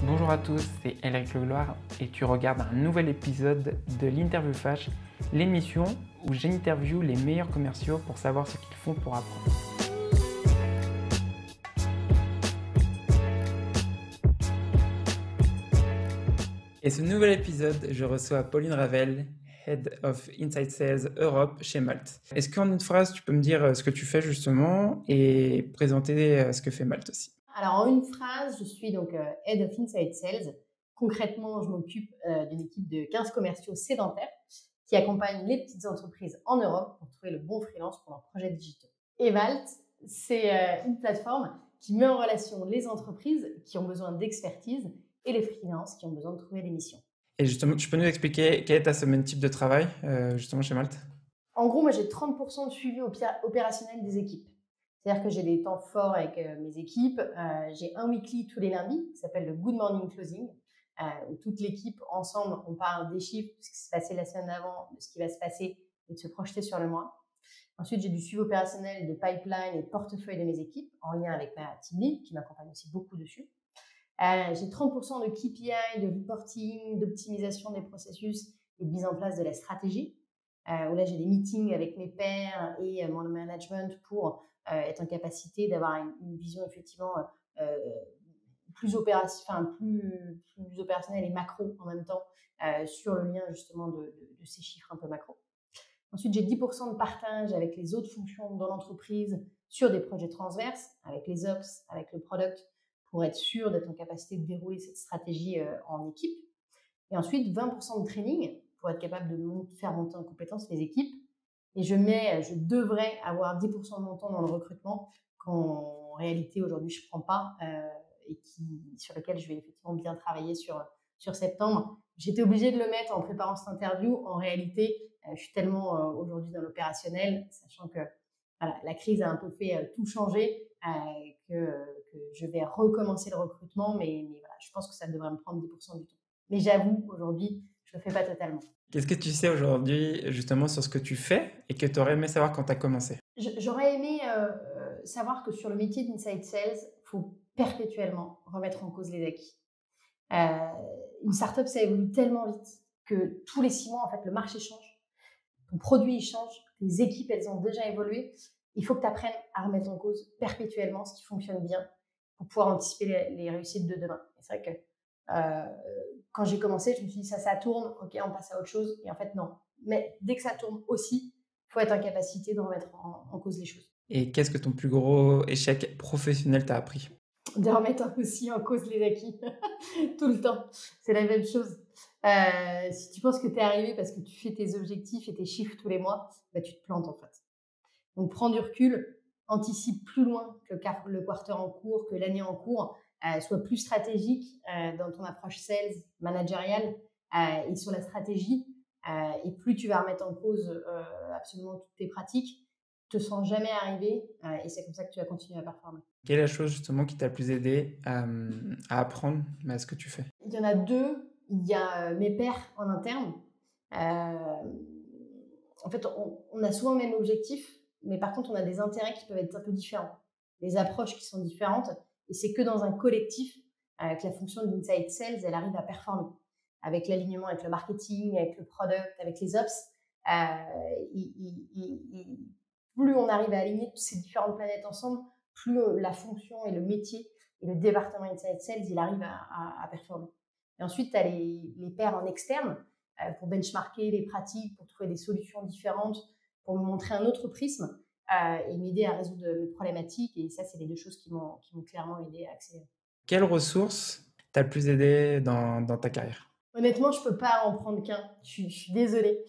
Bonjour à tous, c'est Elric Legloire et tu regardes un nouvel épisode de l'Interview Flash, l'émission où j'interviewe les meilleurs commerciaux pour savoir ce qu'ils font pour apprendre. Et ce nouvel épisode, je reçois Pauline Ravel, Head of Inside Sales Europe chez Malte. Est-ce qu'en une phrase, tu peux me dire ce que tu fais justement et présenter ce que fait Malte aussi? Alors, en une phrase, je suis donc Head of Inside Sales. Concrètement, je m'occupe d'une équipe de 15 commerciaux sédentaires qui accompagnent les petites entreprises en Europe pour trouver le bon freelance pour leurs projets digitaux. Evalt, c'est une plateforme qui met en relation les entreprises qui ont besoin d'expertise et les freelances qui ont besoin de trouver des missions. Et justement, tu peux nous expliquer quel est ta semaine type de travail justement chez Malte? En gros, moi, j'ai 30% de suivi opérationnel des équipes. C'est-à-dire que j'ai des temps forts avec mes équipes. J'ai un weekly tous les lundis qui s'appelle le Good Morning Closing, où toute l'équipe, ensemble, on parle des chiffres, de ce qui s'est passé la semaine d'avant, de ce qui va se passer et de se projeter sur le mois. Ensuite, j'ai du suivi opérationnel de pipeline et de portefeuille de mes équipes, en lien avec ma team lead, qui m'accompagne aussi beaucoup dessus. J'ai 30% de KPI, de reporting, d'optimisation des processus et de mise en place de la stratégie. Où là, j'ai des meetings avec mes pairs et mon management pour être en capacité d'avoir une vision effectivement plus opérationnelle et macro en même temps sur le lien justement de ces chiffres un peu macro. Ensuite, j'ai 10% de partage avec les autres fonctions dans l'entreprise sur des projets transverses, avec les ops, avec le product, pour être sûr d'être en capacité de dérouler cette stratégie en équipe. Et ensuite, 20% de training pour être capable de faire monter en compétence les équipes. Et je devrais avoir 10% de mon temps dans le recrutement qu'en réalité, aujourd'hui, je ne prends pas et sur lequel je vais effectivement bien travailler sur septembre. J'étais obligée de le mettre en préparant cette interview. En réalité, je suis tellement aujourd'hui dans l'opérationnel, sachant que voilà, la crise a un peu fait tout changer, que je vais recommencer le recrutement. Mais voilà, je pense que ça devrait me prendre 10% du temps. Mais j'avoue, aujourd'hui, je ne le fais pas totalement. Qu'est-ce que tu sais aujourd'hui justement sur ce que tu fais et que tu aurais aimé savoir quand tu as commencé? J'aurais aimé savoir que sur le métier d'Inside Sales, il faut perpétuellement remettre en cause les acquis. Une startup, ça évolue tellement vite que tous les 6 mois, en fait, le marché change, ton produit il change, les équipes, elles ont déjà évolué. Il faut que tu apprennes à remettre en cause perpétuellement ce qui fonctionne bien pour pouvoir anticiper les réussites de demain. Et c'est vrai que quand j'ai commencé, je me suis dit ça tourne, ok, on passe à autre chose. Et en fait, non. Mais dès que ça tourne aussi, il faut être en capacité de remettre en cause les choses. Et qu'est-ce que ton plus gros échec professionnel t'a appris? De remettre aussi en cause les acquis tout le temps. C'est la même chose. Si tu penses que tu es arrivé parce que tu fais tes objectifs et tes chiffres tous les mois, bah, tu te plantes en fait. Donc prends du recul, anticipe plus loin que le quarter en cours, que l'année en cours, sois plus stratégique dans ton approche sales, managériale et sur la stratégie. Et plus tu vas remettre en cause absolument toutes tes pratiques, te sens jamais arriver et c'est comme ça que tu vas continuer à performer. Quelle est la chose justement qui t'a le plus aidé à apprendre à ce que tu fais? Il y en a deux. Il y a mes pairs en interne. En fait, on a souvent le même objectif, mais par contre, on a des intérêts qui peuvent être un peu différents, des approches qui sont différentes. Et c'est que dans un collectif que la fonction d'Inside Sales, elle arrive à performer. Avec l'alignement avec le marketing, avec le product, avec les ops. Plus on arrive à aligner toutes ces différentes planètes ensemble, plus la fonction et le métier et le département Inside Sales, il arrive à performer. Et ensuite, tu as les pairs en externe pour benchmarker les pratiques, pour trouver des solutions différentes, pour me montrer un autre prisme et m'aider à résoudre mes problématiques. Et ça, c'est les deux choses qui m'ont clairement aidé à accélérer. Quelle ressource t'a le plus aidé dans ta carrière? Honnêtement, je ne peux pas en prendre qu'un. Je suis désolée.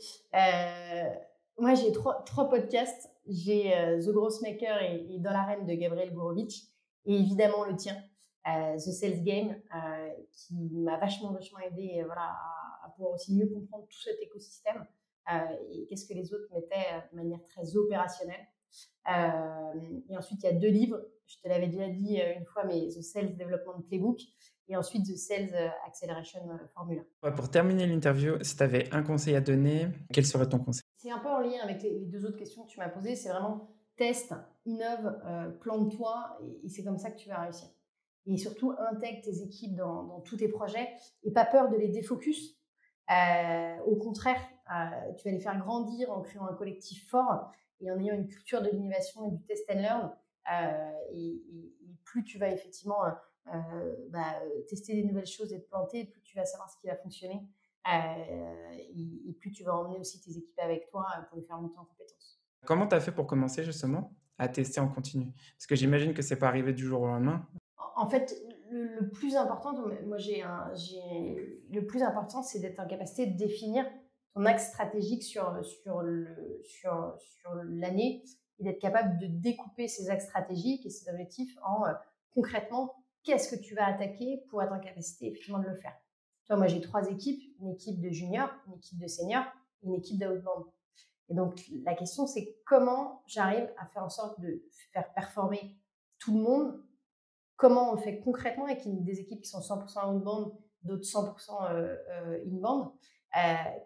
Moi, j'ai trois podcasts. J'ai The Growth Maker et Dans l'arène de Gabriel Gourovitch. Et évidemment, le tien, The Sales Game, qui m'a vachement aidé voilà, à pouvoir aussi mieux comprendre tout cet écosystème et qu'est-ce que les autres mettaient de manière très opérationnelle. Et ensuite, il y a 2 livres. Je te l'avais déjà dit une fois, mais The Sales Development Playbook et ensuite The Sales Acceleration Formula. Ouais, pour terminer l'interview, si tu avais un conseil à donner, quel serait ton conseil? C'est un peu en lien avec les 2 autres questions que tu m'as posées. C'est vraiment teste, innove, plante-toi et c'est comme ça que tu vas réussir. et surtout intègre tes équipes dans tous tes projets et pas peur de les défocus. Au contraire, tu vas les faire grandir en créant un collectif fort et en ayant une culture de l'innovation et du test and learn. Et plus tu vas effectivement tester des nouvelles choses et te planter, plus tu vas savoir ce qui va fonctionner. Et plus tu vas emmener aussi tes équipes avec toi pour les faire monter en compétences. Comment tu as fait pour commencer justement à tester en continu? Parce que j'imagine que c'est pas arrivé du jour au lendemain. En fait, le plus important, moi le plus important, c'est d'être en capacité de définir ton axe stratégique sur l'année et d'être capable de découper ces axes stratégiques et ces objectifs en concrètement, qu'est-ce que tu vas attaquer pour être en capacité effectivement de le faire. Tu vois, moi, j'ai 3 équipes, une équipe de juniors, une équipe de seniors et une équipe d'outbound. Et donc, la question, c'est comment j'arrive à faire en sorte de faire performer tout le monde. Comment on le fait concrètement avec des équipes qui sont 100% outbound, d'autres 100% inbound.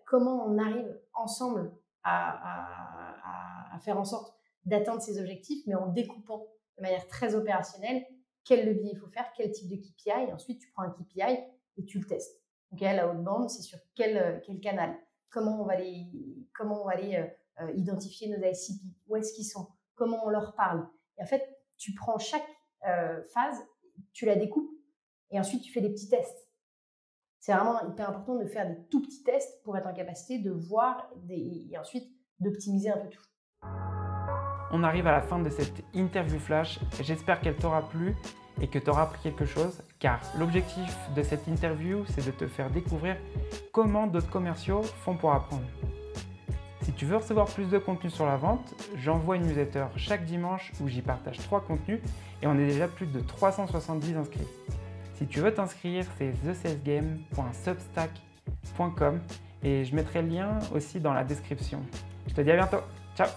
Comment on arrive ensemble à faire en sorte d'atteindre ces objectifs, mais en découpant de manière très opérationnelle quel levier il faut faire, quel type de KPI. Et ensuite, tu prends un KPI et tu le testes. Donc, la outbound, c'est sur quel canal. Comment on va aller identifier nos ICP, où est-ce qu'ils sont, comment on leur parle. Et en fait, tu prends chaque phase, tu la découpes et ensuite tu fais des petits tests. C'est vraiment hyper important de faire des tout petits tests pour être en capacité de voir et ensuite d'optimiser un peu tout. On arrive à la fin de cette interview flash. J'espère qu'elle t'aura plu et que tu auras appris quelque chose, car l'objectif de cette interview, c'est de te faire découvrir comment d'autres commerciaux font pour apprendre. Si tu veux recevoir plus de contenu sur la vente, j'envoie une newsletter chaque dimanche où j'y partage 3 contenus et on est déjà plus de 370 inscrits. Si tu veux t'inscrire, c'est thesalesgame.substack.com et je mettrai le lien aussi dans la description. Je te dis à bientôt. Ciao!